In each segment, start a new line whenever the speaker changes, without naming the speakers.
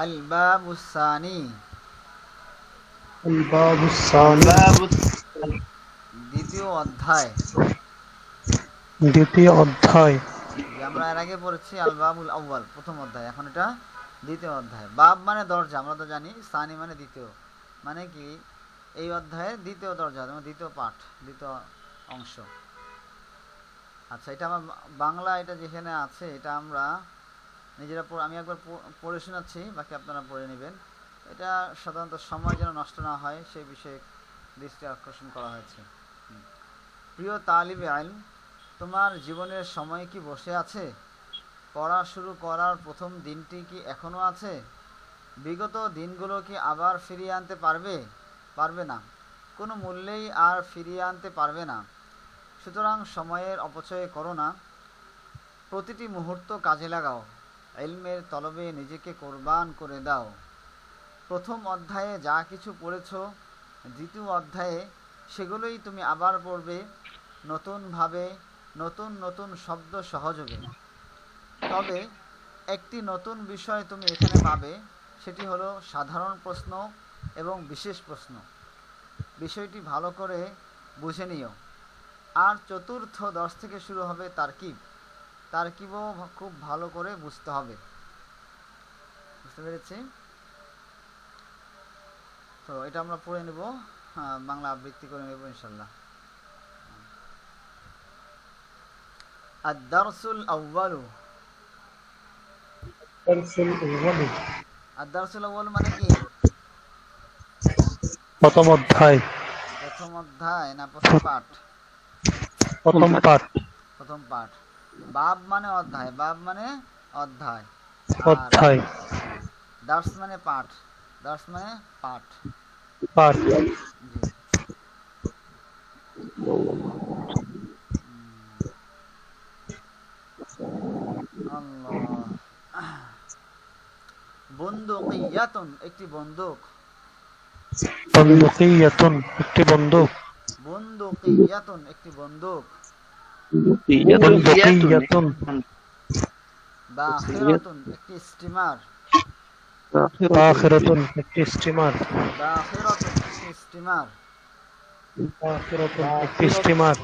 আল বাবুসানি,
الباب الثاني
الباب الثاني
দ্বিতীয় অধ্যায়।
দ্বিতীয় অধ্যায়।
যে আমরা এর আগে পড়েছি আল বাবুল আউয়াল, প্রথম অধ্যায়, এখন এটা দ্বিতীয় অধ্যায়। বাব মানে দরজা, আমরা তো জানি। সানি মানে দ্বিতীয়, মানে কি এই অধ্যায়ের দ্বিতীয় দরজা, মানে দ্বিতীয় পাঠ, দ্বিতীয় অংশ। আচ্ছা, এটা আমার বাংলা, এটা যেখানে আছে এটা আমরা নিজেরা আমি একবার পড়ে শোনাচ্ছি, বাকি আপনারা পড়ে নেবেন। এটা সাধারণত সময় যেন নষ্ট না হয় সেই বিষয়ে দৃষ্টি আকর্ষণ করা হয়েছে। প্রিয় তালিবে আইন, তোমার জীবনের সময় কি বসে আছে? পড়া শুরু করার প্রথম দিনটি কি এখনও আছে? বিগত দিনগুলো কি আবার ফিরিয়ে আনতে পারবে? পারবে না, কোনো মূল্যেই আর ফিরিয়ে আনতে পারবে না। সুতরাং সময়ের অপচয় করো না, প্রতিটি মুহূর্ত কাজে লাগাও, ইলমের তলবে নিজেকে কোরবান করে দাও। প্রথম অধ্যায়ে যা কিছু পড়েছ, দ্বিতীয় অধ্যায়ে সেগুলোই তুমি আবার পড়বে, নতুনভাবে, নতুন নতুন শব্দ সহযোগে। তবে একটি নতুন বিষয় তুমি এখানে পাবে, সেটি হলো সাধারণ প্রশ্ন এবং বিশেষ প্রশ্ন। বিষয়টি ভালো করে বুঝে নিও। আর চতুর্থ দর্শ থেকে শুরু হবে তারকিব। তারকিবও খুব ভালো করে বুঝতে হবে। বুঝতে পেরেছি? তো এটা আমরা পড়ে নেব, বাংলা আবৃত্তি করে নেব ইনশাল্লাহ। আদ-দারসুল আউয়ালু।
الدرس الأول
আদ-দারসুল আউয়ালু মানে কি?
প্রথম অধ্যায়।
প্রথম অধ্যায় না প্রথম পাঠ?
প্রথম পাঠ।
প্রথম পাঠ। বাব মানে অধ্যায়, বাব মানে অধ্যায়। আর
অধ্যায়।
দার্স মানে পাঠ, দার্স মানে পাঠ।
পাঠ।
জি। আল্লাহ। বন্দুকিয়াতুন একটি বন্দুক।
বন্দুকিয়াতুন একটি বন্দুক।
বন্দুকিয়াতুন একটি বন্দুক।
بندقية
বন্দুকিয়াতুন
বাখিরাতুন একটি স্টিমার।
বাখিরাতুন একটি স্টিমার।
বাখিরাতুন একটি স্টিমার।
বাখিরাতুন একটি স্টিমার।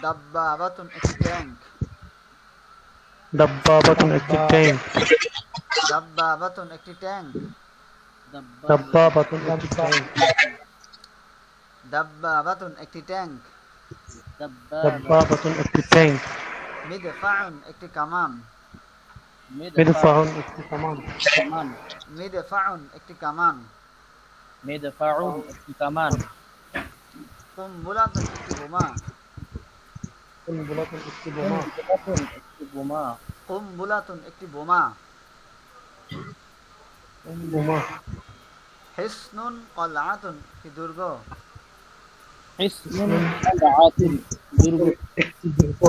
দাব্বাবাতুন একটি ট্যাঙ্ক।
দাব্বাবাতুন একটি ট্যাঙ্ক।
দাব্বাবাতুন একটি ট্যাঙ্ক।
দাব্বাবাতুন একটি ট্যাঙ্ক।
দাব্বাবাতুন একটি ট্যাঙ্ক।
দাব্বাবাতুন একটি ট্যাঙ্ক।
মিদফাউন একটি কামান।
মিদফাউন একটি কামান।
মিদফাউন একটি কামান।
مدفعون كمان
কুম্বুলাতুন একটি বোমা।
কুনবুলাতুন একটি বোমা।
বোমা
কুম্বুলাতুন একটি বোমা।
বোমা।
হিসনুন কলআতুন একটি দুর্গ।
حصن قلعة দুর্গ
একটি দুর্গ।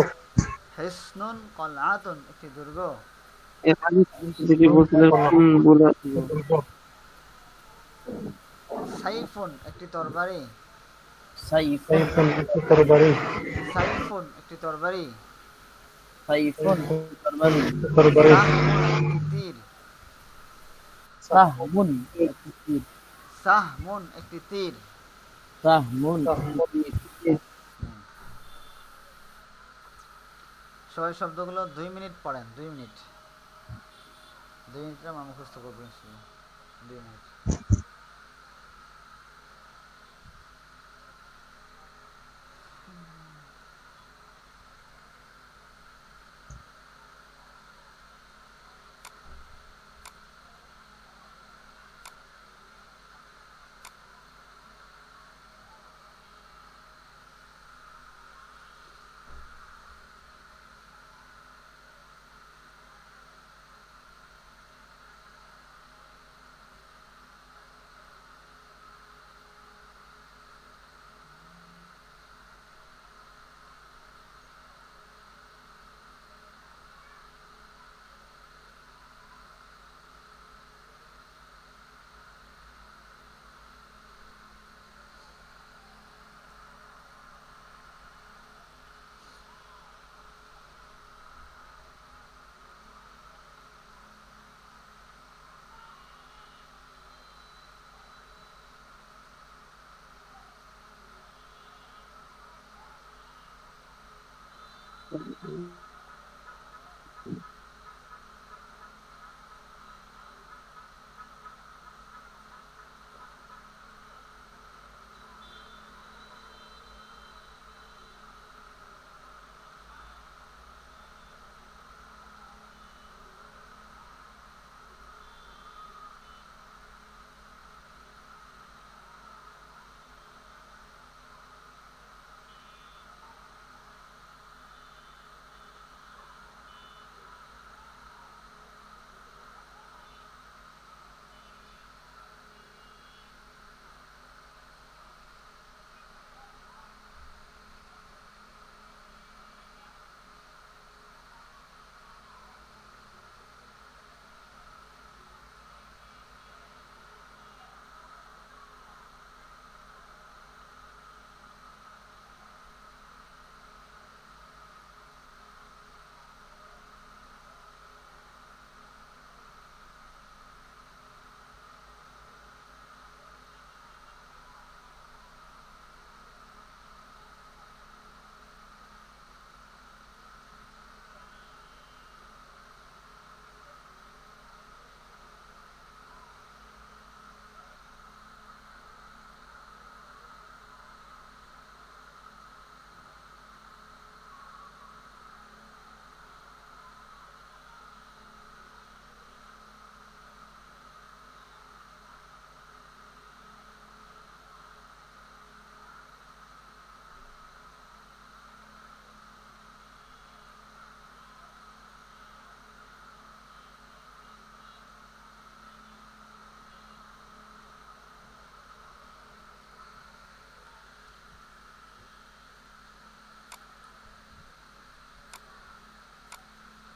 হিসনুন কলআতুন একটি দুর্গ।
এখানে যদি বলছিলেন বলে
দুর্গ।
সাইফুন একটি তরবারি।
সাইফুন
সাইফুন একটি তরবারি।
সাইফুন একটি তরবারি।
সাইফুন
সাইফুন
তরবারি
একটি তরবারি।
সাহমুন একটি তীর।
সাহমুন একটি তীর
সাহমুন একটি তীর।
সাহমুন একটি তীর
সবাই শব্দগুলো 2 মিনিট পড়েন, 2 মিনিট। 2 মিনিটে আমরা মুখস্থ করবো ইনশাল্লাহ। 2 মিনিট।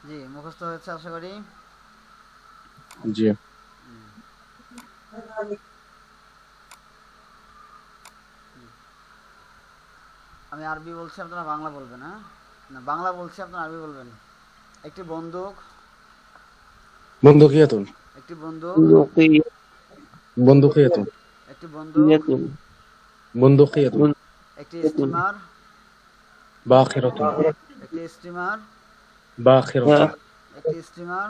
জি, মুখস্থ হয়েছে আশা করি।
জি।
আমি আরবি বলছি, আপনারা বাংলা বলবেন। হ্যাঁ, না বাংলা বলছি, আপনারা আরবি বলবেন। একটি বন্দুক,
বন্দুকিয়াতুন।
একটি বন্দুক,
বন্দুকিয়াতুন।
একটি বন্দুক,
বন্দুকিয়াতুন।
একটি স্টিমার,
বাখিরাতুন।
একটি স্টিমার,
বাখিরাতুন।
একটি স্টিমার,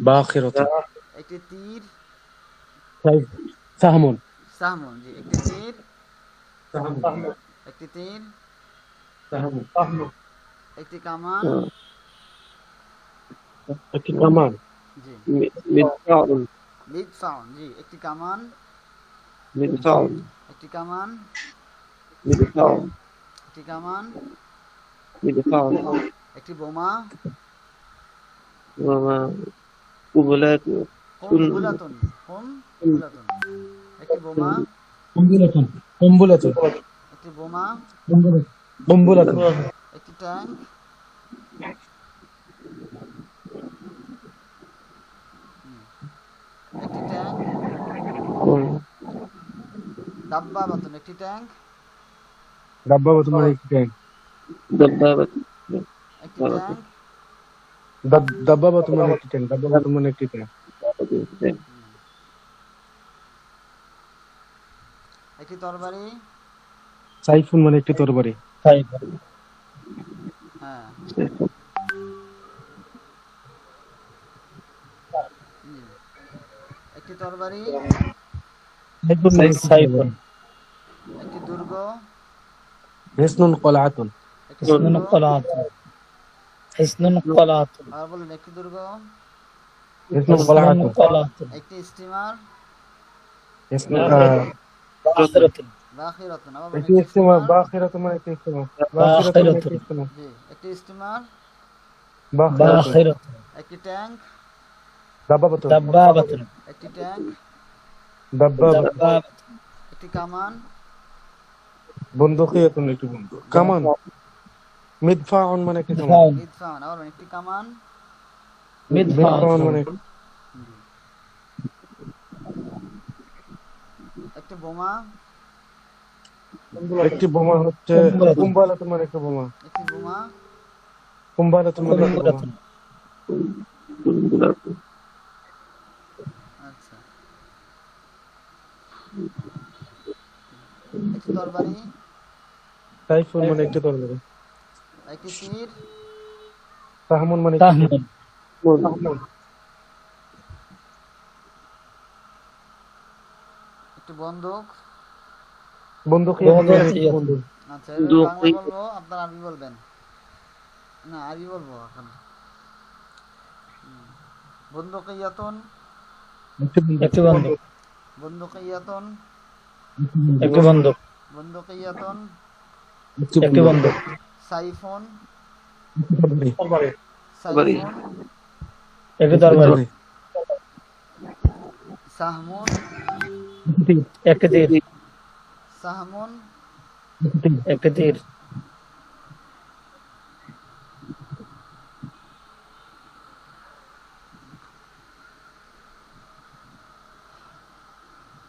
বাখিরাতুন।
একটি তীর,
সাহমুন।
সাহমুন, জি, একটি তীর,
সাহমুন।
একটি তীর,
সাহমুন।
একটি কামান,
একটি কামান।
জি,
مدفع
মিদফাউন, জি, একটি কামান,
مدفع
একটি কামান,
مدفع
একটি কামান,
مدفع
একটি বোমা,
وما قبلات
কম্বুলাতুন, কম্বুলাতুন, একটি বোমা,
قنبلة قنبلة
একটি বোমা,
قنبلة
একটি ট্যাঙ্ক, একটি ট্যাঙ্ক, দাব্বাবাতুন, একটি ট্যাঙ্ক,
دبابة من الكتان
دبابة
একটি ট্যাঙ্ক,
دبابة من الكتان دبابة من الكتان
একটি তরবারি,
سيف من التربري
হ্যাঁ, জি, একটি তরবারি,
سيف
একটি দুর্গ,
حصن قلعة
একটি দুর্গ,
حسن قلعة
আর বলুন একটি দুর্গ,
حصن قلعة
قلعة
একটি স্টিমার,
حصن
باخرة
বাখিরাতুন, আবার বলুন
একটি
একটি
ইস্তেমা
স্টিমার,
বাখিরাত মানে একটি ইস্তেমা বাখিরাত মানে একটি ইস্তেমা
জি, একটি স্টিমার,
বাখিরাত
باخرة
একটি ট্যাঙ্ক,
দাব্বাবাত
دبابة
একটি ট্যাঙ্ক,
দাব্বাবাত
دبابة
একটি কামান,
বন্দুকিয়াতুন একটি বন্দুক কামান মিদফাউন মানে একটি কামান
مدفع
মিদফাউন, আবার বলুন একটি কামান,
مدفع
মিদফাউন মানে
একটি বোমা,
একটি বোমা হচ্ছে কুম্বালাতুন মানে একটি বোমা
একটি বোমা,
কুম্বালাতুন মানে একটি বোমা
আচ্ছা, একটি তরবারি,
সাইফুন মানে একটি তরবারি
একটি তীর,
সাহমুন মানে কি?
সাহমুন
সাহমুন।
একটি বন্দুক।
বন্দুক বন্দুক।
আচ্ছা
বন্দুক।
বাংলা বলবো, আপনার আরবি বলবেন। না আরবি বলবো এখন। বন্দুকিয়াতুন।
একটি বন্দুক
বন্দুকিয়াতুন।
একটি বন্দুক
বন্দুকিয়াতুন।
একটি বন্দুক
সাইফুন।
তরবারি।
সাইফুন।
একটি তরবারি
সাহমুন।
একটি তীর
সাহমুন।
একটি তীর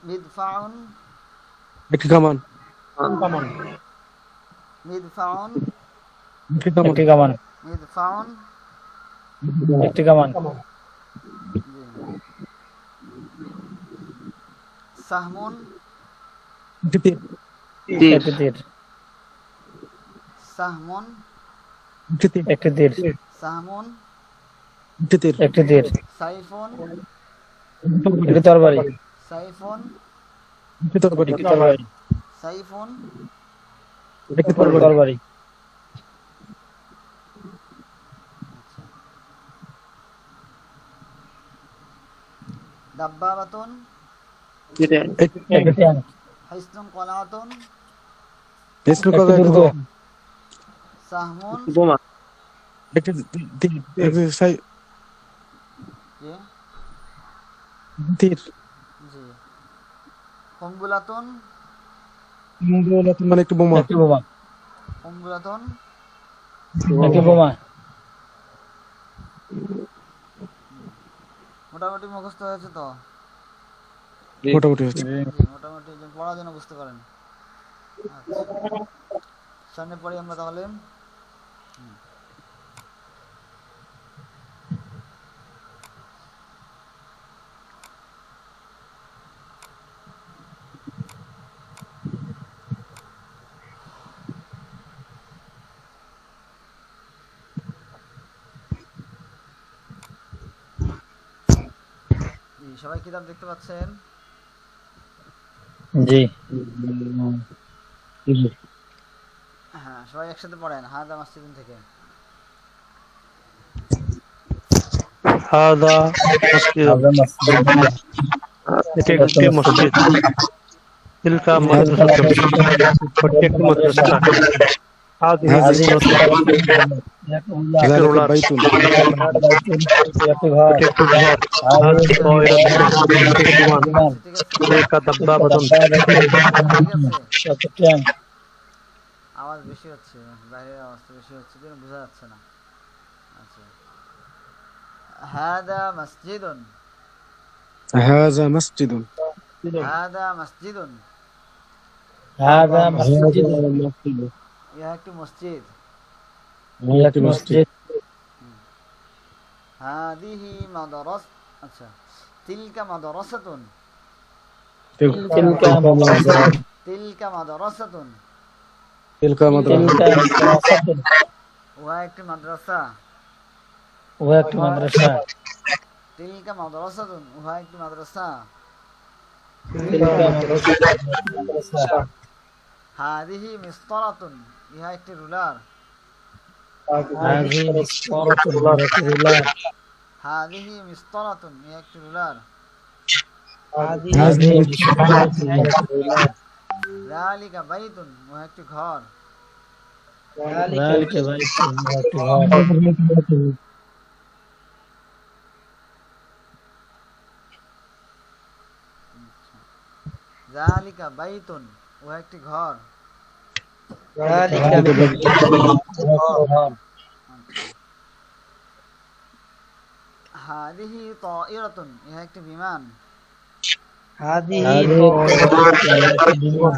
মিদফাউন।
একটি কামান।
মিদফাউন।
একটি কামান
মিদফাউন।
একটি কামান
জি। সাহমুন।
একটি তীর।
তীর।
একটি তীর
সাহমুন।
একটি তীর।
একটি তীর
সাহমুন।
একটি তীর।
একটি তীর
সাইফুন।
একটি তরবারি
সাইফুন।
একটি তরবারি।
একটি তরবারি
সাইফুন।
একটি তরবারি।
তরবারি
দাব্বাবাতুন।
যেটা
একটি
একটি ট্যাঙ্ক
হিসনুন কলাতুন।
হিসনুল
একটি
কলা।
দুর্গ
সাহমুন।
বোমা।
একটি তীর। একটি
জি
তীর।
জি। কম্বুলাতুন।
মানে একটি বোমা।
একটি বোমা
কম্বুলাতুন।
একটি বোমা
মোটামুটি মুখস্থ হয়েছে তো?
মোটামুটি হচ্ছে।
জি মোটামুটি পড়ার জন্য বুঝতে পারেন। আচ্ছা সামনে পড়ি আমরা তাহলে। জি সবাই কিতাব দেখতে পাচ্ছেন?
জি
হ্যাঁ সবাই একসাথে পড়েন হাদা মাসজিদ থেকে।
هذا مسجد
هذا مسجد
এটি একটি মসজিদ تلك مدرسة এটি একটি মাদ্রাসা هذه
هذه
مدرسة
ذلك
রুলার
بيت।
একটি ঘর
এটি একটি ঘর هذه طائرة এটি একটি বিমান
বিমান
تلك دبابة
ঠিক আছে
একটি ট্যাঙ্ক
আওয়াজ বেশি হচ্ছে, বাইরের আওয়াজ বেশি হচ্ছে জন্য বোঝা যাচ্ছে না। আচ্ছা হাদা মসজিদুন।
هذا مسجد।
হাদা মসজিদুন।
هذا مسجد
ইহা একটি মসজিদ।
একটি মসজিদ
হাদিহি মাদ্রাস। আচ্ছা তিলকা মাদ্রাসাতুন।
تلك مدرسة
তিলকা মাদ্রাসাতুন।
تلك
تلك
مدرسة।
مدرسة
উহা একটি মাদ্রাসা।
وهي একটি মাদ্রাসা
তিলকা মাদ্রাসাতুন উহা একটি মাদ্রাসা।
تلك مدرسة
হাদিহি মিসতারাতুন ইহা একটি রুলার।
هذه مسطرة একটি রুলার
হাদিহি মিসতারাতুন ইহা একটি রুলার।
هذه مسطرة একটি রুলার
যালিকা বাইতুন উহা একটি ঘর।
ذلك بيت একটি ঘর
যালিকা বাইতুন উহা একটি ঘর।
ذلك بيت ঘর
হাদিহি তাইরাতুন ইহা একটি বিমান।
هذه একটি বিমান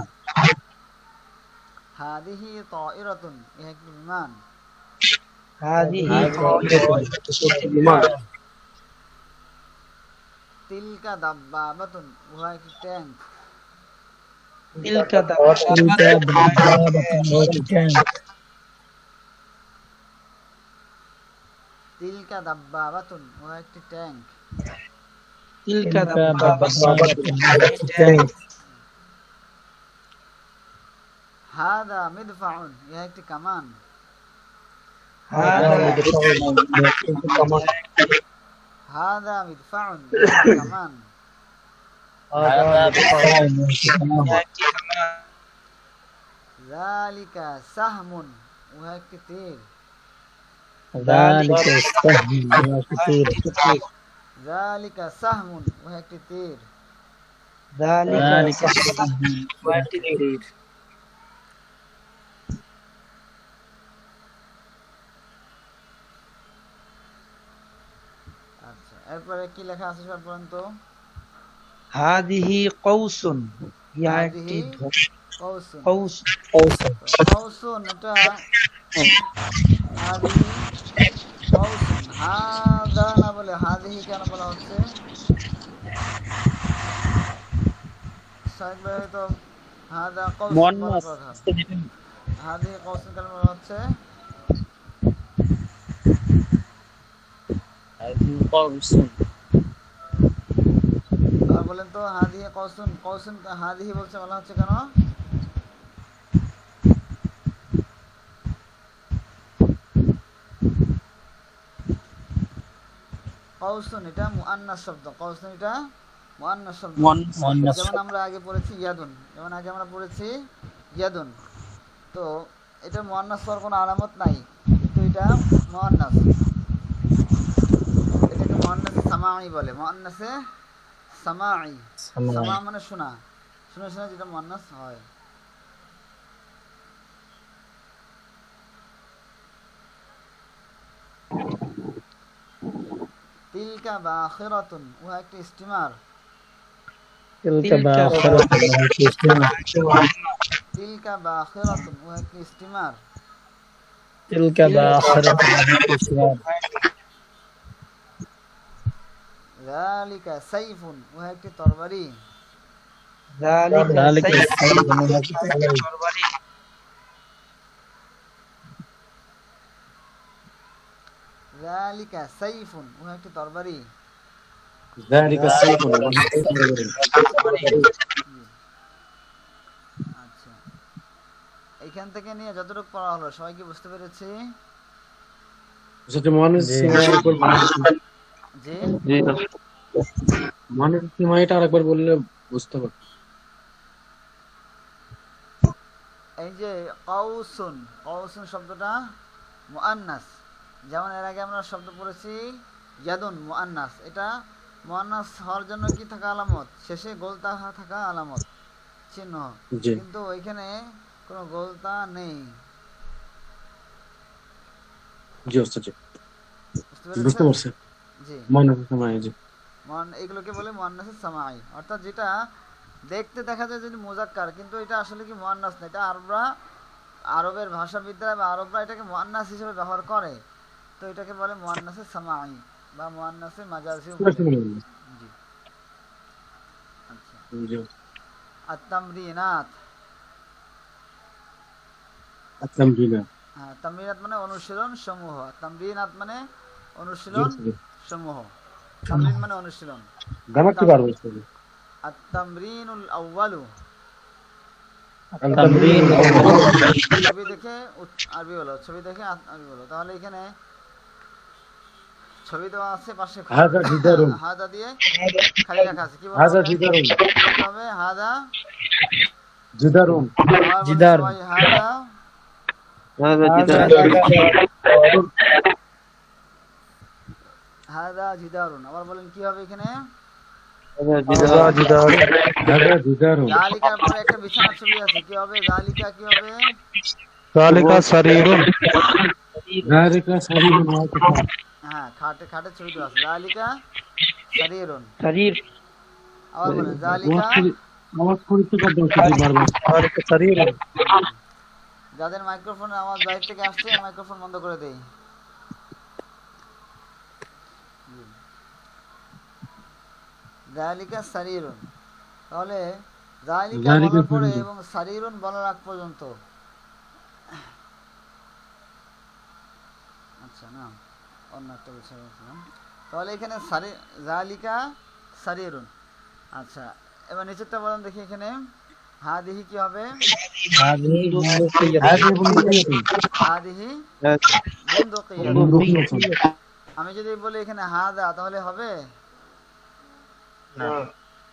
হাদিহি তাইরাতুন ইহা একটি বিমান।
هذه
বিমান
তিলকা দাব্বাবাতুন উহা একটি ট্যাঙ্ক।
تلك دابة একটি ট্যাঙ্ক
তিলকা দাব্বাবাতুন, ও একটি ট্যাঙ্ক।
তিলকা
تلك
দাব্বাবাতুন,
دابة
হাদা মিদফাউন, ইহা একটি কামান।
হাদা
كمان
হাদা মিদফাউন, ইহা একটি কামান।
هذا مدفع كمان
যালিকা সাহমুন, উহা একটি তীর।
ذلك السهم كثير
যালিকা সাহমুন, উহা একটি তীর।
যালিকা
ذلك السهم كثير
আচ্ছা, এরপরে কি লেখা আছে সব পর্যন্ত?
হাদিহি কৌসুন, ইহা একটি
হাদিহি কৌসুন।
কৌস।
কৌসুন এটা হাদিহি কৌসুন। হাদা না বলে হাদিহি কেন বলা হচ্ছে? সাহেব ভাই তো হাদা কৌসুন বলার কথা। হাদিহি কৌসুন কেন বলা হচ্ছে?
هذه قوس
আর বলেন তো হাদিহি কৌসুন, কৌসুন হাদিহি বলছে বলা হচ্ছে কেন? কৌসুন এটা মুআন্নাস শব্দ। কৌসুন এটা মুআন্নাস শব্দ।
مؤنث
যেমন আমরা আগে পড়েছি ইয়াদুন, যেমন আগে আমরা পড়েছি ইয়াদুন। তো এটা মুআন্নাস হওয়ার কোনো আলামত নাই, কিন্তু এটা মুআন্নাস। এটাকে মুআন্নাসে সামাঈ বলে, মুআন্নাসে সামাঈ। সামা মানে শোনা, শুনে শুনে যেটা মুআন্নাস হয়। তিলকা বাখিরাতুন, উহা একটি স্টিমার।
تلك باخرة
তিলকা বাখিরাতুন, উহা একটি স্টিমার।
تلك باخرة
যালিকা সাইফুন, উহা একটি তরবারি।
যালিকা
ذلك
সাইফুন,
السهم
তরবারি।
যালিকা সাইফুন, উহা একটি তরবারি।
ذلك السيف
আচ্ছা, এইখান থেকে নিয়ে যতটুকু পড়া হলো সবাই কি বুঝতে পেরেছি?
সেটা মানুষ সীমার উপর
জি,
জি
মানুষ সীমাটা আরেকবার বললে বুঝতে পারবো।
এই যে কৌসুন, কৌসুন শব্দটা মুআন্নাস। যেমন এর আগে আমরা শব্দ পড়েছি ইয়াদুন, মুআন্নাস। এটা মুআন্নাস হওয়ার জন্য কি থাকা আলামত? শেষে গোলতা থাকা আলামত, চিহ্ন।
জি
কিন্তু ওইখানে কোনো গোলতা নেই।
জি ওস্তাদ জি
বুঝতে
বুঝতে
পেরেছেন?
পারছি।
জি,
মানুষ সীমায় জি
এগুলোকে বলে মুআন্নাসে সামাঈ। অর্থাৎ যেটা দেখতে দেখা যায় যদি মুজাক্কার, কিন্তু এটা আসলে কি মুআন্নাস না। এটা আরবের ভাষাবিদরা বা আরবরা এটাকে মুআন্নাস হিসেবে ব্যবহার করে। তো এটাকে বলে মুআন্নাসে সামাঈ বা মুআন্নাসে মাজাজি বলে। জি, আচ্ছা।
জি
আত-তামরিনাত,
আত্মবিনা
হ্যাঁ, তামরিনাত মানে অনুশীলন সমূহ। তামরিনাত মানে অনুশীলন সমূহ। তামরিন মানে অনুশীলন।
গানা কি বার বলতে
আত-তামরিনুল আউয়ালু,
التمرين
ছবি দেখে আরবি হলো, ছবি দেখে আরবি হলো। তাহলে এখানে ছবি দেওয়া আছে, পাশে
হাদা জিদারুন
হাদা দিয়ে খালি লেখা আছে। কি বলবো?
হাদা জিদারুন
কি হবে? হাদা
জিদারুন
আবার বলি
জিদার।
সবাই, হাদা
هذا جدار
হাদা জিদারুন। আবার বলেন কি হবে এখানে?
هذا
هذا
جدار
جدار
হাদা জিদারুন
জালিকার পরে একটা বিছানার ছবি আছে, কি হবে? জালিকা কি হবে?
ذلك سرير
যালিকা সারিরুন ওয়াকিফা
হ্যাঁ, খাটের ছবি দেওয়া আছে। জালিকা সারিরুন।
শরীর।
আবার বলেন জালিকা।
আওয়াজ করতে করতে বারবার
ذلك سرير
যাদের মাইক্রোফোনের আওয়াজ বাইরে থেকে আসছে মাইক্রোফোন বন্ধ করে দেই। জালিকা সারিরুন। তাহলে জালিকা
জালিকা
বলার পরে
সারিরুন।
এবং সারিরুন বলার আগ পর্যন্ত, আচ্ছা না, অন্য একটা বিষয় বলছিলাম। তাহলে এখানে সারি জালিকা সারিরুন। আচ্ছা, এবার নিচেরটা বলেন দেখি এখানে হাদিহি কি হবে?
هذه بندقية
هذه بندقية
হাদিহি বুন্দুকিয়াতুন।
بندقية
আমি যদি বলি এখানে হাদা তাহলে হবে?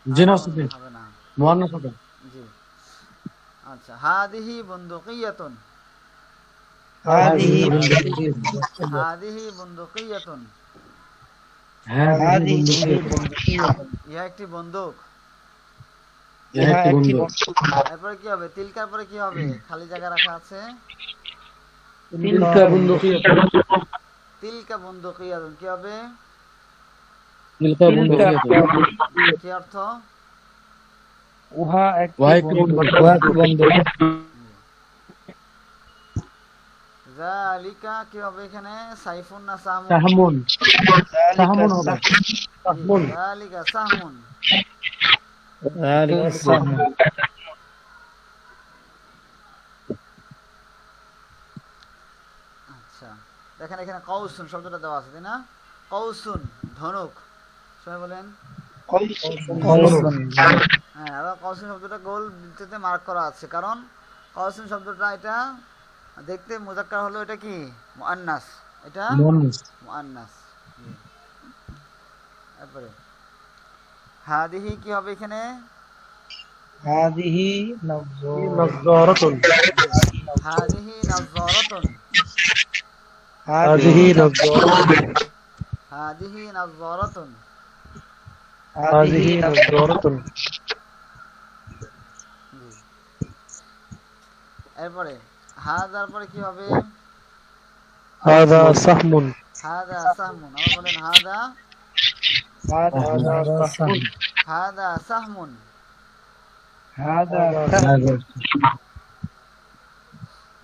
جنس
হবে না।
مؤنث
জি। আচ্ছা, হাদিহি বুন্দুকিয়াতুন।
هذه
হাদিহি বুন্দুকিয়াতুন।
هذه
هذه
بندقية
بندقية
ইহা একটি বন্দুক।
ইহা
একটি
একটি
বন্দুক।
এরপরে কি হবে? তিলকার পরে কি হবে? খালি জায়গা রাখা আছে।
তিলকা বন্দুকিয়া
তিলকা বুন্দুকিয়াতুন কি হবে?
তিলকা বন্দুকিয়া
কি অর্থ?
উহা
ওহা
একটি
একটি
বন্দুক
বন্দুক।
জালিকা কি হবে এখানে? সাইফুন না সাহমুন?
সাহমুন সাহমুন হবে।
জি, জালিকা সাহমুন।
ذلك السهم
আচ্ছা, দেখেন এখানে কৌসুন শব্দটা দেওয়া আছে তাই না? কৌসুন ধনুক। সবাই বলেন।
قوس
হ্যাঁ, আবার কৌসুন শব্দটা গোল বৃত্ততে মার্ক করা আছে, কারণ কৌসুন শব্দটা এটা দেখতে মুজাক্কার হলো, এটা কি মুআন্নাস, এটা
মুআন্নাস।
মুআন্নাস। জি। তারপরে হাদিহি কি হবে এখানে?
هذه نظارة
নাযারাতুন
হাদিহি নাযারাতুন।
হাযিহি নাযারাতুন
হাদিহি নাযারাতুন।
হাযিহি নাযারাতুন
জি। এরপরে হাদার পরে কি হবে?
হাযা সাহমুন
হাদা সাহমুন। আবার বলেন হাদা
هذا سهم
হাদা সাহমুন।
هذا سهم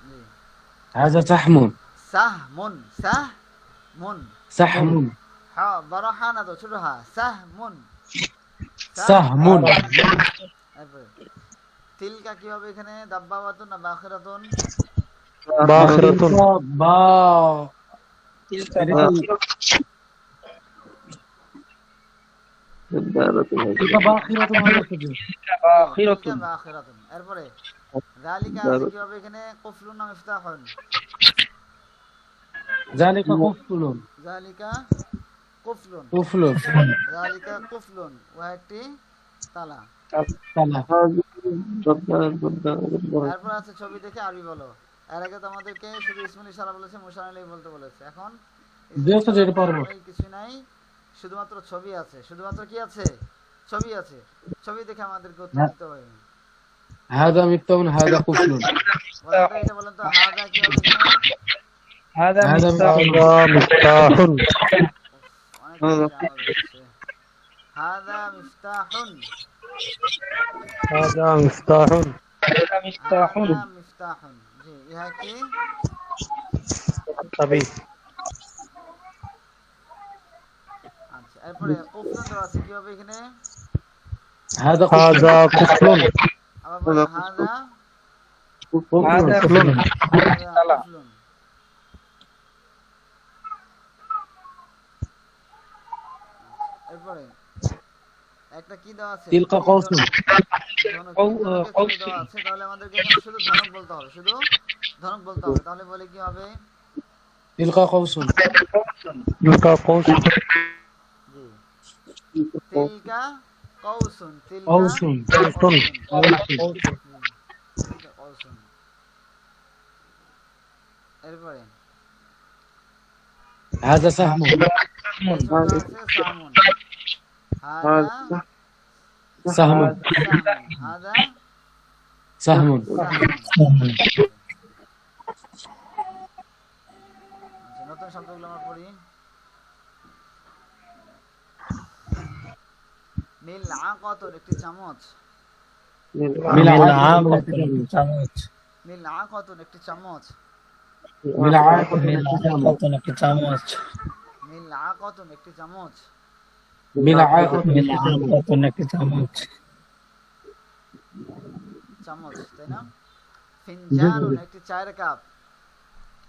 জি।
هذا سحم
সাহমুন সাহমুন।
سحم
হ্যাঁ, বড় হা না তো, ছোট হা। সাহমুন।
سهم
এরপরে তিলকা কি হবে এখানে? দাব্বাওয়াতুন না বাখিরাতুন?
বাখিরাতুন
বা
تلك
এটা বাখিরাতুন হবে শুধু।
باخرة
তিলকা বাখিরাতুন। এরপরে জালিকা আছে কি হবে এখানে? কুফলুন না মিফতাহুন?
জালিকা কুফলুন
জালিকা কুফলুন।
কুফলুন
জালিকা কুফলুন, ও একটি তালা।
তালা।
তারপর আছে ছবি দেখে আরবি বলো। এর আগে তো আমাদেরকে শুধু ইসমুল ইশারা বলেছে, মুশার আলাইহি বলতে বলেছে। এখন
দেখো যেটা পারবো।
কিছু নাই, শুধুমাত্র ছবি আছে। শুধুমাত্র কি আছে? ছবি আছে। ছবি দেখে আমাদেরকে উত্তর দিতে হবে।
هذا مفتون هذا قفل
বলেন তো, এটা বলেন তো, হাদা কি হবে এখানে?
هذا
هذا
مفتاح
মিফতাহুন
অনেক কিছু জানা যাচ্ছে। হাদা মিফতাহুন।
হাযা মিফতাহুন
هذا مفتاح
হাদা মিফতাহুন। জি, ইহা কি?
চাবি
আচ্ছা, এরপরে কুফলুন দেওয়া আছে, কি হবে এখানে?
هذا
হাযা কুফলুন
আবার বলেন হাদা
هذا
কুফলুন
তালা।
কুফলুন। এরপরে একটা কি দেওয়া আছে?
تلك قوس
ধনুক। ছবি দেওয়া আছে, তাহলে আমাদেরকে এখানে শুধু ধনুক বলতে হবে, শুধু ধনুক বলতে হবে। তাহলে বলে কি হবে?
تلك قوس
তিলকা কৌস
জি, তিলকা কৌসুন। তিলকা
কৌসুন।
কৌসুন।
قوس
তিলকা কৌসুন। এরপরে
هذا سهم
আছে সামুন। হাদা
سهم
সামুন। হাদা
سهم
সামুন। আচ্ছা, নতুন শব্দগুলো আমরা পড়ি। মিলআকাতুন একটি চামচ।
চামচ
মিলআকাতুন একটি চামচ।
মিলআকাতুন একটি চামচ
মিলআকাতুন একটি চামচ।
মিলআকাতুন একটি চামচ
চামচ, তাই না? ফিনজানুন একটি চায়ের কাপ।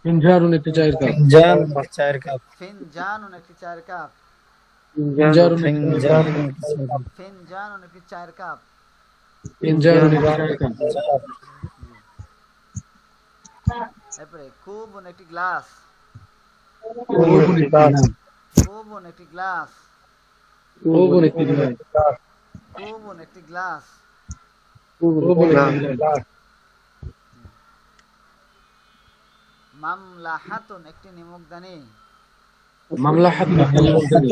ফিনজারুন একটি চায়ের কাপ।
জান চায়ের কাপ
ফিনজানুন একটি চায়ের কাপ।
ফিনজারুন
জান
ফিনজানুন একটি চায়ের কাপ।
ফিনজারুন একটি চায়ের কাপ।
এরপরে কুবুন একটি গ্লাস।
ওবুন একটি গ্লাস।
কুবুন একটি গ্লাস।
ওবুন একটি গ্লাস।
কুবুন একটি গ্লাস।
ওবুন একটি গ্লাস।
মামলাহাতুন একটি নিমকদানি।
মামলাহাতুন একটি নিমকদানি।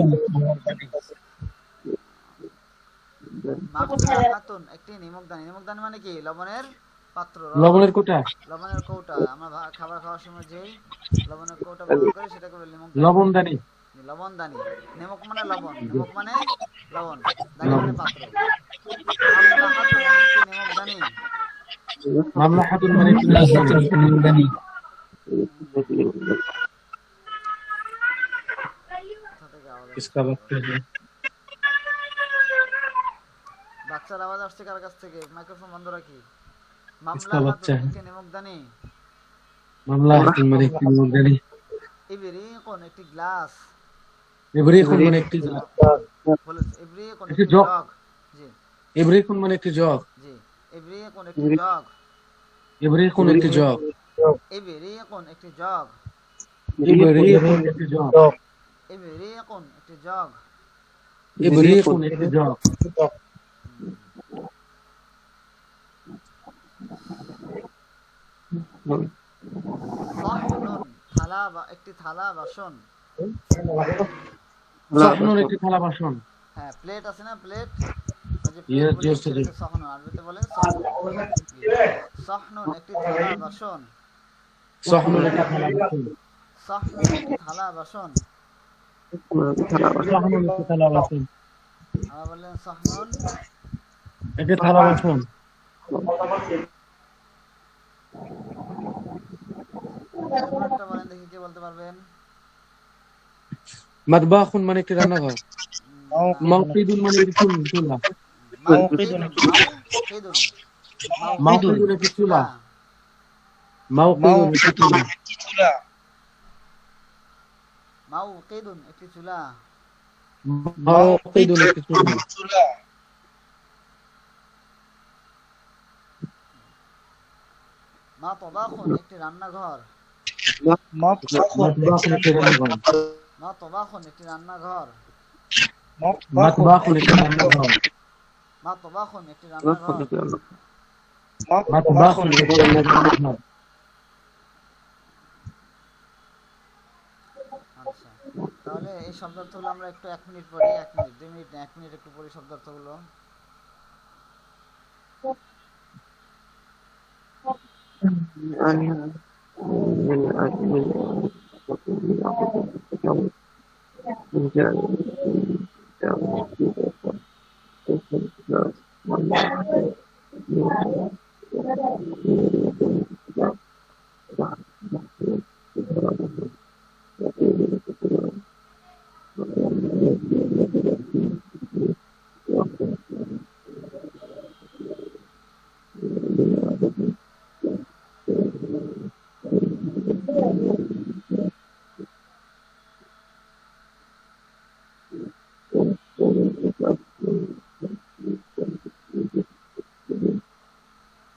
মামলাহাতুন একটি নিমকদানি। নিমকদানি মানে কি? লবণের পাত্র,
লবণের কোটা।
লবণের কৌটা। আমরা খাবার খাওয়ার সময় যেই লবণের কৌটা ব্যবহার করি সেটাকে বলে নিমকদানি।
লবণদানি।
লবণদানি। নিমক মানে লবণ, নিমক মানে লবণ, দানি মানে পাত্র। মামলাহাতুন একটি নিমকদানি।
মামলাহাতুন মানে একটি নিমকদানি।
কোথা থেকে আওয়াজ আসছে?
इसका वक्त है
বাচ্চার আওয়াজ আসছে কার কাছ থেকে? মাইক্রোফোন বন্ধ রাখি।
इसका
মামলাহাতুন
बच्चा है
একটি নিমকদানি।
মামলাহাতুন মানে একটি নিমকদানি।
ইবরিকুন একটি গ্লাস।
ইবরিকুন মানে একটি গ্লাস।
বলুন ইবরিকুন
একটি
একটি
জগ।
জগ। জি
ইবরিকুন মানে একটি জগ।
জি। ইবরিকুন একটি জগ।
ইবরিকুন একটি জগ।
ইবরিকুন একটি জগ।
ইবরিকুন একটি জগ।
ইবরিকুন একটি জগ।
ইবরিকুন একটি জগ।
সাহনুন থালা বা একটি থালা বাসন।
সাহনুন একটি থালা বাসন।
হ্যাঁ, প্লেট আছে না, প্লেট। ওই যে
Yes,
প্লেট
yes,
সেটাকে সাহনুন, আরবিতে বলে সাহনুন। সাহনুন একটি থালা বাসন।
সাহনুন একটি থালা বাসন।
সাহনুন একটি থালা বাসন।
সাহনুন একটি থালা বাসন।
আমরা বললেন সাহনুন
একটি থালা বাসন।
একটা বলেন দেখি, কে বলতে পারবেন?
মাতবাখুন মানে একটি রান্নাঘর। মাওকিদুন মানে একটি চুলা।
মাউকিদুন। মাউকিদুন।
মাওকিদুন একটি চুলা। মাওকিদুন একটি চুলা।
মাউকিদুন একটি চুলা।
মাওকিদুন একটি চুলা।
মাতবাখুন একটি রান্নাঘর।
মাতবাখুন একটি রান্নাঘর।
মাতবাখুন একটি রান্নাঘর।
মাতবাখুন একটি রান্নাঘর।
মাতবাখুন একটি রান্নাঘর।
মাতবাখুন একটি রান্নাঘর।
আচ্ছা, তাহলে এই শব্দার্থগুলো আমরা একটু 1 মিনিট পরে, 1 মিনিট 2 মিনিট না, 1 মিনিট একটু পরে শব্দার্থগুলো।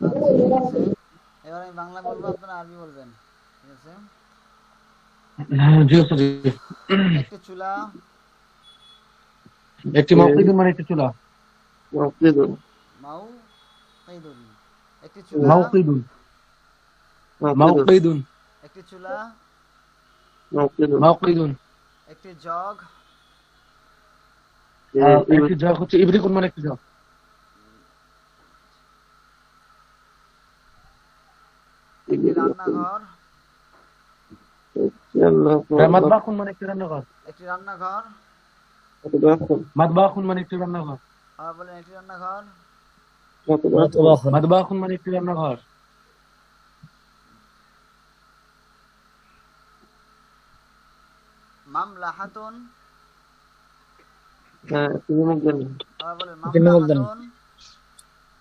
আচ্ছা, ঠিক আছে। এবার আমি বাংলা বলবো, আপনারা আরবি বলবেন। ঠিক আছে?
জি স্যার।
একটি চুলা।
একটি মাওকিদুন মানে একটি চুলা।
মাউকিদুন একটি চুলা।
মাওকিদুন। মাওকিদুন।
একটি চুলা।
মাওকিদুন।
একটি জগ।
একটি জগ হচ্ছে ইবরিকুন মানে একটি জগ।
একটি রান্নাঘর।
মাতবাখুন মানে একটি রান্নাঘর।
একটি রান্নাঘর।
মাতবাখুন মানে একটি রান্নাঘর।
আর বলেন একটি রান্নাঘর।
মাতবাখুন মানে একটি রান্নাঘর।
মামলাহাতুন। আর বলেন
নিমকদানি।
মামলাহাতুন।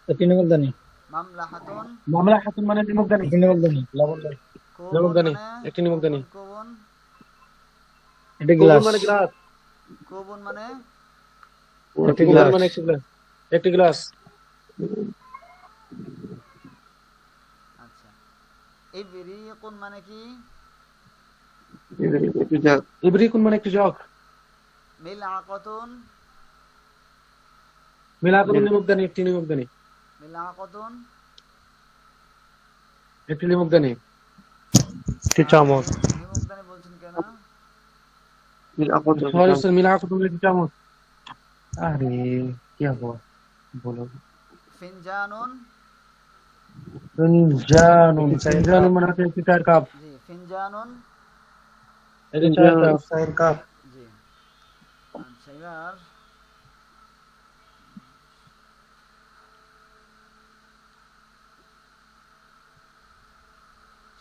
একটি নিমকদানি।
মামলাহাতুন।
মামলাহাতুন মানে নিমকদানি।
একটি নিমকদানি। লবণদানি।
খুব
নিমকদানি, একটি নিমকদানি।
কোবন
একটি
কোবন
গ্লাস
মানে গ্লাস,
কোবন মানে
একটি কোবন মানে একটি গ্লাস, একটি গ্লাস।
আচ্ছা ইবরিকুন মানে কি
ইবরিকুন মানে একটি জগ।
মিলআকাতুন
মিলাকুন নিমকদানি, একটি নিমকদানি,
মিলআকাতুন
একটি নিমকদানি।
একটি চামচ
নিমকদানি বলছেন কেন
সরি স্যার, মিলাকুন একটি চামচ। আরে কি হবো বলো।
ফিনজানুন
ফিনজানুন, ফিনজানুন মানে হচ্ছে একটি চায়ের কাপ।
জি ফিনজানুন
একটি চায়ের কাপ।
জি আচ্ছা এবার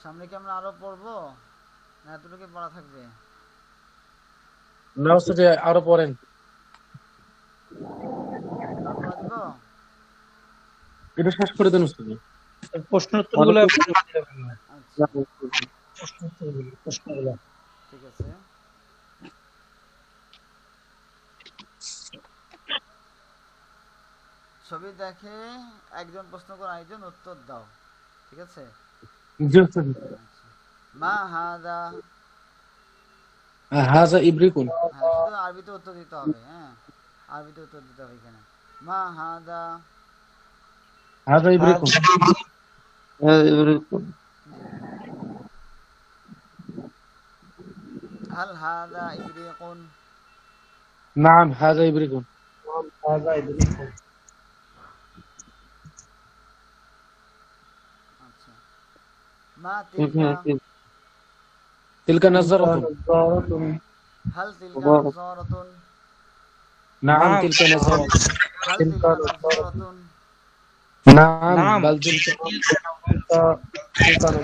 সামনে কি আমরা আরো পড়বো না এতটুকু পড়া থাকবে
না হচ্ছে যে আরো পড়েন।
আর পড়া দিব
এটা শেষ করে দেন উস্তাদ।
প্রশ্ন উত্তরগুলো
আচ্ছা
প্রশ্নগুলো
ঠিক আছে ছবি দেখে একজন প্রশ্ন করে আরেকজন উত্তর দাও ঠিক আছে
জি উস্তাদ।
মা হাদা
হাজা ইবরিকুন।
হ্যাঁ শুধু আরবিতে উত্তর দিতে হবে হ্যাঁ আরবিতে উত্তর দিতে হবে এখানে মা হাদা
হাজা ইবরিকুন।
হাল হাদা ইবরিকুন
নাম হাজা ইবরিকুন।
আচ্ছা মা তিলকা
তিলকা নাজারাতুন।
হাল তিলকা নাজারাতুন
নাম তিলকা নাজারাতুন।
হাল তিলকা নাজারাতুন
নাম বাল তিলকা।
এখানে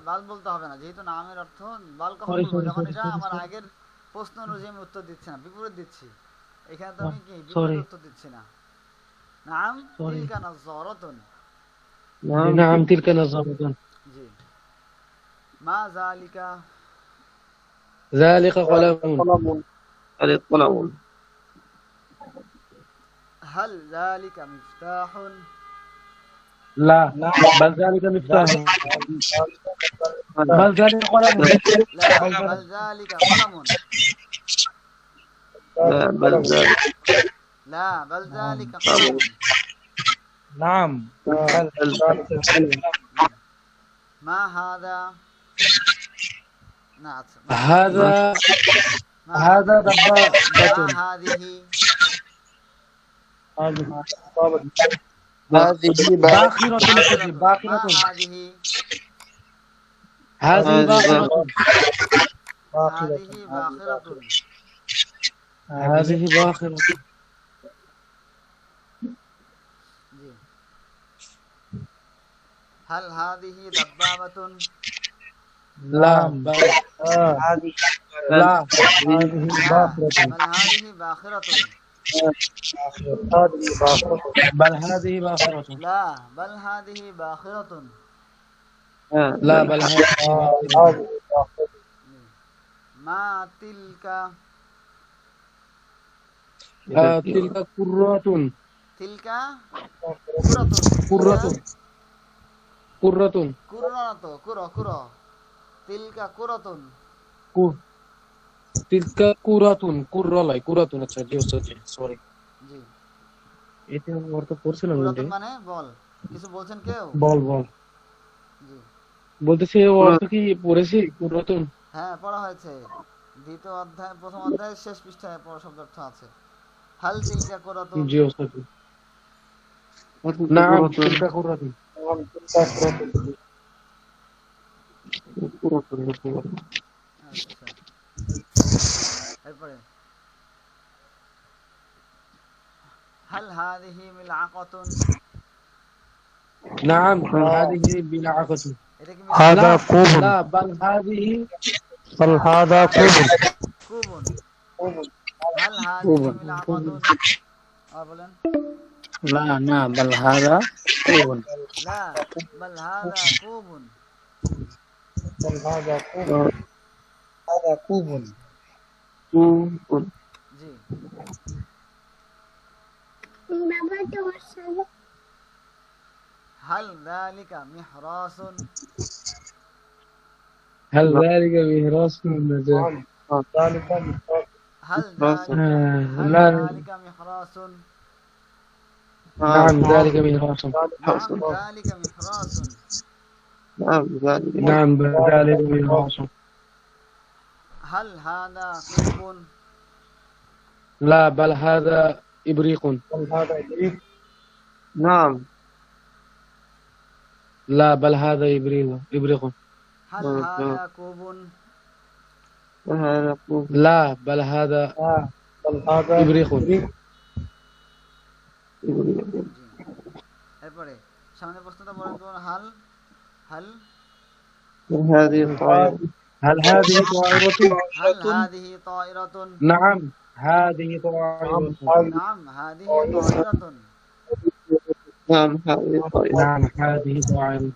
বাল বলতে হবে না যেহেতু নামের অর্থ বাল কখন বলবো যখন এটা আমার আগের প্রশ্ন অনুযায়ী আমি উত্তর দিচ্ছি না বিপরীত দিচ্ছি এখানে তো আমি কি বিপরীত উত্তর দিচ্ছি না নাম তিলকা নাজারাতুন
নাম তিলকা নাজারাতুন।
জি মা যালিকা
যালিকা কলামুন।
হাল যালিকা মিফতাহুন
لا بل ذلك مفتاح. بل ذلك قلم.
لا بل ذلك قلم لا بل ذلك قلم
নাম
ما هذا نعم
هذا هذا دبابة.
ما هذه
باخرة.
ما
باخرة.
هذه
هذه باخرة.
هذه باخرة
هذه باخرة.
جي. هل هذه دبابة
لا بل لا
هذه باخرة بل هذه باخرة
بل هذه باخرة.
لا بل هذه باخرة
لا بل هذه باخرة.
ما تلك
تلك كرة.
تلك
كرة. كرة.
كرة كرة كرة تلك كرة
تلك كرة. كرة লাই كرة আচ্ছা জি ওস্তাদ জি সরি
জি
এতে অর্থ পড়ছিলাম
কুরাতুন মানে বল কিছু বলছেন কেউ
বল
জি
বলতেছি অর্থ কি পড়েছি কুরাতুন?
হ্যাঁ পড়া হয়েছে দ্বিতীয় অধ্যায় প্রথম অধ্যায়ের শেষ পৃষ্ঠায় পড়া শব্দ অর্থ আছে হাল তিলকা কুরাতুন
জি ওস্তাদ জি নাম তিলকা কুরাতুন।
আচ্ছা এরপরে হাল হাদিহি মিলআকাতুন
নাম هذه بلعقة.
এটা কি
هذا كوب
لا بل هذه
بل هذا كوب
কুবুন হাল হাদিহি মিলআকাতুন আর বলেন
لا لا بل هذا كوب
لا بل هذا كوب
بل هذا كوب
آه،
هذا كوب
كوب
জি هل ذلك محراس
هل ذلك ميراث النجاة؟
نعم ذلك مثال
هل
راس
ذلك هل
لا
ذلك محراس
نعم
نعم
ذلك ميراث
نعم ذلك محراس
نعم ذلك
نعم ذلك ميراث
هل هذا كوب
لا بل هذا إبريق
بل هذا إبريق
نعم
لا بل هذا إبريق
هل هذا كوب
وهذا كوب
لا بل هذا
بل هذا
إبريق
জি এরপরে সামনে প্রশ্নটা বলেন তো হাল হাল
هذه الطائرة
هل هذه طائرة؟
هل هذه طائرة
نعم هذه طائرة
نعم هذه طائرة
نعم هذه الطائرة
نعم هذه طائرة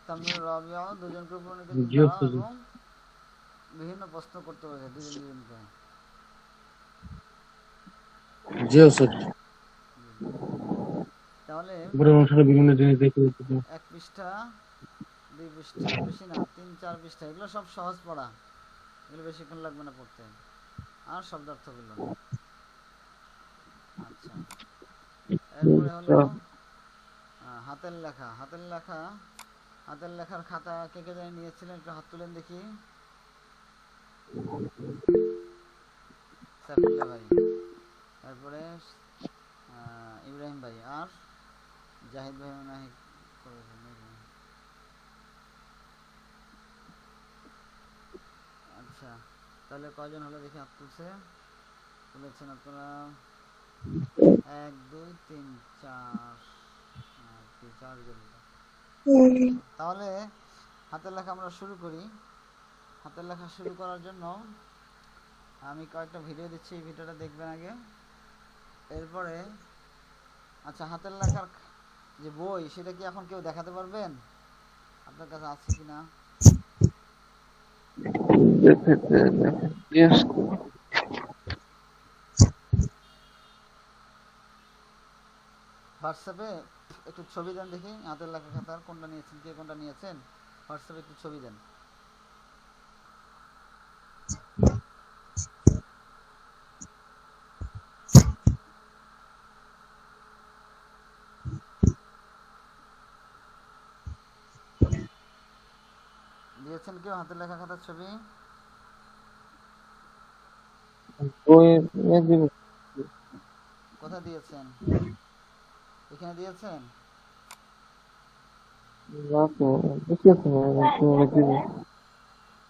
তামিল রাবিয়া দুজনকে প্রণীত
জি,
করা
হুজুর।
এবং বিভিন্ন প্রশ্ন করতে বলেছে দুজনকে
জি ওস্তাদ
তাহলে
উপরে অনুসারে বিভিন্ন জিনিস দেখতে পাচ্ছি।
এক পৃষ্ঠা দুই পৃষ্ঠা বেশি না 3-4 পৃষ্ঠা এগুলো সব সহজ পড়া এগুলো বেশিক্ষণ লাগবে না পড়তে আর শব্দার্থগুলো আচ্ছা এরপরে হলো হাতের লেখা হাতের লেখার খাতা কে কে জানি নিয়েছিলেন একটু হাত তুলেন দেখি সাফিউল্লাহ ভাই তারপরে ইব্রাহিম ভাই আর জাহিদ ভাই মনে হয় করেছেন নাকি? আচ্ছা তাহলে কয়জন হলো দেখি হাত তুলেছেন আপনারা 1 2 3 4 4 জন তাহলে হাতের লেখা আমরা শুরু করি হাতের লেখা শুরু করার জন্য আমি কয়েকটা ভিডিও দিচ্ছি এই ভিডিওটা দেখবেন আগে এরপরে আচ্ছা হাতের লেখার যে বই সেটা কি এখন কেউ দেখাতে পারবেন আপনার কাছে আছে কিনা
Yes.
হোয়াটসঅ্যাপে একটু ছবি দেন দেখি হাতের লেখা খাতার কোনটা নিয়েছেন কে কোনটা নিয়েছেন হোয়াটসঅ্যাপে একটু ছবি দেন দিয়েছেন কেউ হাতের লেখা খাতার ছবি কোথায় দিয়েছেন এখানে দিয়েছেন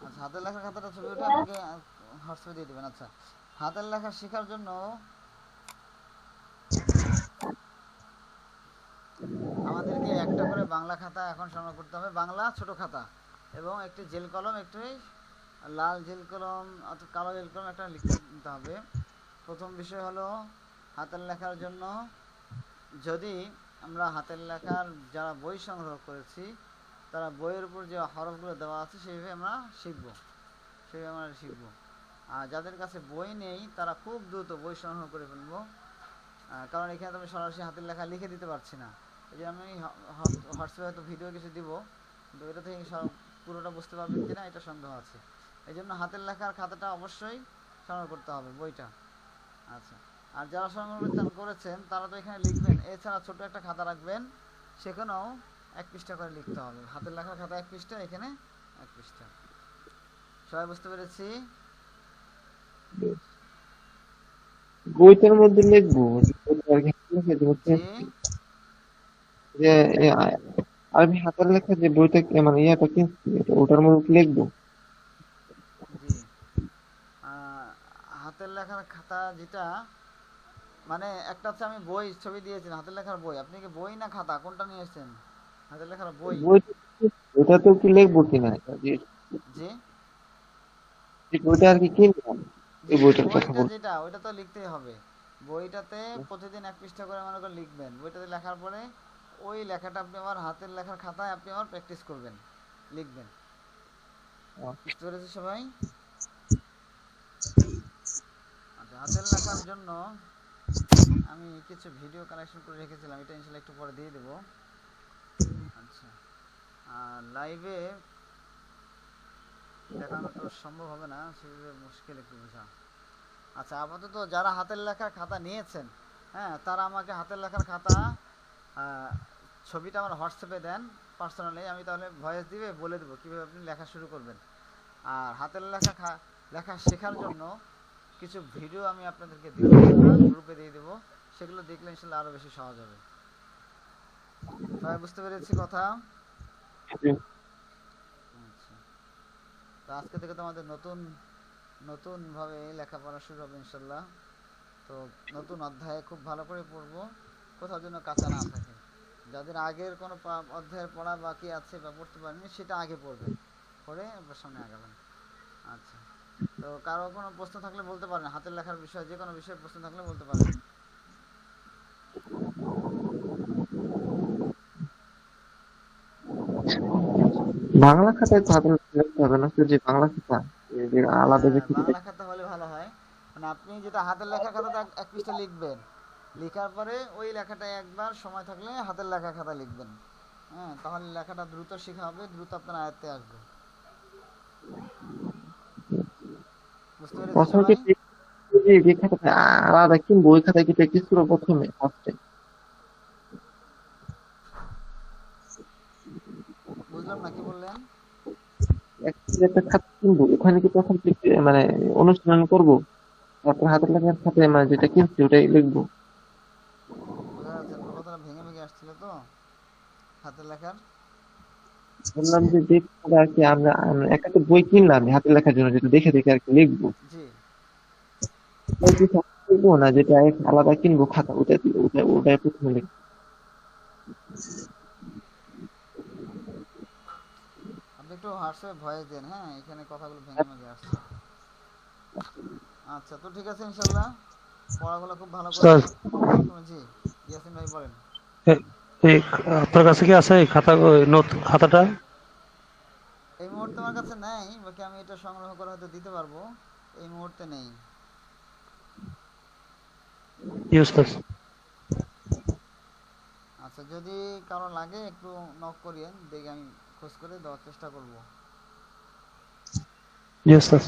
আচ্ছা হাতের লেখা খাতাটা ছবি ওটা আমাকে হোয়াটসঅ্যাপে দিয়ে দিবেন আচ্ছা হাতের লেখা শেখার জন্য আমাদেরকে একটা করে বাংলা খাতা এখন সংগ্রহ করতে হবে বাংলা ছোট খাতা এবং একটি জেল কলম একটি লাল জেল কলম অথবা কালো জেল কলম একটা লিখতে নিতে হবে প্রথম বিষয় হলো হাতের লেখার জন্য যদি আমরা হাতের লেখার যারা বই সংগ্রহ করেছি তারা বইয়ের উপর যে হরফগুলো দেওয়া আছে সেইভাবে আমরা শিখব আর যাদের কাছে বই নেই তারা খুব দ্রুত বই সংগ্রহ করে ফেলবো কারণ এখানে তো আমি সরাসরি হাতের লেখা লিখে দিতে পারছি না এই জন্য আমি হোয়াটসঅ্যাপে হয়তো ভিডিও কিছু দিব কিন্তু এটা থেকে পুরোটা বুঝতে পারবেন কিনা এটা সন্দেহ আছে এই জন্য হাতের লেখার খাতাটা অবশ্যই সংগ্রহ করতে হবে বইটা আচ্ছা আর যারা সংগ্রহ করেছেন তারা তো এখানে লিখবেন এছাড়া ছোট একটা খাতা রাখবেন সেখানেও 1 পৃষ্ঠা করে লিখতে হবে হাতের লেখার খাতা 1 পৃষ্ঠা এখানে 1 পৃষ্ঠা সবাই বুঝতে পেরেছি
বইটার মধ্যে লিখবো যে আমি হাতের লেখা যে বইটা মানে ইয়াটা কিনছি ওটার মধ্যে লিখবো
জি হাতের লেখার খাতা যেটা মানে একটা হচ্ছে আমি বই ছবি দিয়েছি হাতের লেখার বই আপনি কি বই না খাতা কোনটা নিয়েছেন হাতের লেখার বই
ওটা তো কি লিখবো কিনা
জি
বইটা আর কি কিনলাম এই বইটার কথা
বইটা
বল
যেটা ওইটা তো লিখতেই হবে বইটাতে প্রতিদিন 1 পৃষ্ঠা করে মনে করে লিখবেন বইটাতে লেখার পরে ওই লেখাটা আপনি আমার হাতের লেখার খাতায় আপনি আমার প্র্যাকটিস করবেন, লিখবেন। বুঝতে পেরেছি সবাই? আচ্ছা, হাতের লেখার জন্য আমি কিছু ভিডিও কালেকশন করে রেখেছিলাম, এটা ইনশাল্লাহ একটু পরে দিয়ে দেবো। আচ্ছা, আর লাইভে দেখানো তো সম্ভব হবে না, সেগুলো মুশকিল একটু বোঝা। আচ্ছা, আপাতত যারা হাতের লেখার খাতা নিয়েছেন, হ্যাঁ, তারা আমাকে হাতের লেখার খাতা ছবিটা আমার হোয়াটসঅ্যাপে দেন পার্সোনালি, আমি তাহলে ভয়েস দিবে বলে দেবো কীভাবে আপনি লেখা শুরু করবেন। আর হাতের লেখা শেখার জন্য কিছু ভিডিও আমি আপনাদেরকে দিব, গ্রুপে দিয়ে দেবো, সেগুলো দেখলে ইনশাল্লাহ আরও বেশি সহজ হবে। সবাই বুঝতে পেরেছি কথা? আচ্ছা, তো আজকে থেকে তো আমাদের নতুনভাবে লেখাপড়া শুরু হবে ইনশাল্লাহ। তো নতুন অধ্যায়ে খুব ভালো করে পড়বো, কোথাও যেন কাঁচা না থাকে। যাদের আগের কোনো অধ্যায়ের পড়া বাকি আছে বা পড়তে পারেনি, সেটা আগে পড়বেন, পড়ে এবার সামনে আগাবেন। আচ্ছা, তো কারো কোনো প্রশ্ন থাকলে বলতে পারেন, হাতের লেখার বিষয়ে যে কোনো বিষয়ে প্রশ্ন থাকলে বলতে পারেন।
বাংলা খাতায় তো হাতের লেখা লিখতে হবে না, শুধু যে বাংলা খাতা এই যে আলাদা যে
হ্যাঁ,
কিছু
বাংলা খাতা হলে ভালো হয়। মানে আপনি যেটা হাতের লেখা খাতাতে এক পৃষ্ঠা লিখবেন, লেখার পরে ওই লেখাটা একবার সময় থাকলে হাতের লেখা খাতা লিখবেন। হ্যাঁ, তাহলে লেখাটা দ্রুত শেখা হবে, দ্রুত আপনার আয়ত্তে আসবে। বুঝতে পেরেছি
প্রথমে
সবাই?
যে খাতাটা আলাদা কিনবো ওই খাতায় কি প্র্যাকটিস করবো প্রথমে ফার্স্টে?
বুঝলাম না, কি বললেন?
একটা খাতা কিনবো, ওখানে কি প্রথম মানে অনুশীলন করবো, তারপর হাতের লেখার খাতায় মানে যেটা কিনছি ওটাই লিখবো?
বোঝা যাচ্ছে, আপনার কথাটা ভেঙে ভেঙে আসছিল তো হাতের লেখার।
বললাম যে যে খাতাটা আর কি আমরা একটা তো বই কিনলাম হাতের লেখার জন্য, যেটা দেখে দেখে আর কি লিখবো,
জি,
ওই যে খাতা কিনবো না, যেটা আলাদা কিনবো খাতা, ওটাই প্রথমে লিখবো।
আপনি একটু হোয়াটসঅ্যাপে ভয়েস দেন, হ্যাঁ, এখানে কথাগুলো ভেঙে ভেঙে আসছে। আচ্ছা, তো ঠিক আছে ইনশাল্লাহ, পড়াগুলো খুব ভালো
উস্তাদ,
করবেন। জি, ইয়াসিন ভাই বলেন।
এই আপনার কাছে কি আছে এই খাতা, ওই নোট খাতাটা?
এই মুহূর্তে আমার কাছে নেই, বাকি আমি এটা সংগ্রহ করে হয়তো দিতে পারবো, এই মুহূর্তে নেই।
জি উস্তাদ।
আচ্ছা, যদি কারো লাগে একটু নক করিয়েন, দেখে আমি খোঁজ করে দেওয়ার চেষ্টা করব।
জি উস্তাদ।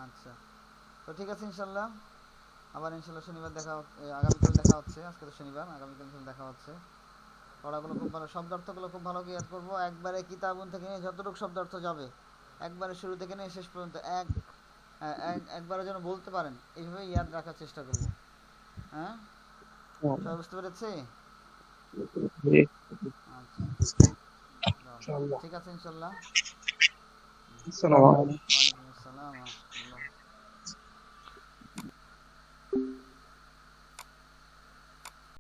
আচ্ছা, তো ঠিক আছে ইনশাল্লাহ, আবার ইনশাল্লাহ শনিবার আগামীকাল দেখা হচ্ছে। আজকে তো শনিবার, আগামীকাল ইনশাল্লাহ দেখা হচ্ছে। পড়াগুলো খুব ভালো, শব্দার্থগুলো খুব ভালো ইয়াদ করবো, একবারে কিতাবুন থেকে নিয়ে যতটুকু শব্দার্থ যাবে, একবারে শুরু থেকে নিয়ে শেষ পর্যন্ত একবারে যেন বলতে পারেন, এইভাবে ইয়াদ রাখার চেষ্টা করব। হ্যাঁ, সবাই বুঝতে পেরেছি? আচ্ছা, ঠিক আছে ইনশাল্লাহ।
আসসালামু আলাইকুম।
ওয়ালাইকুম আসসালাম।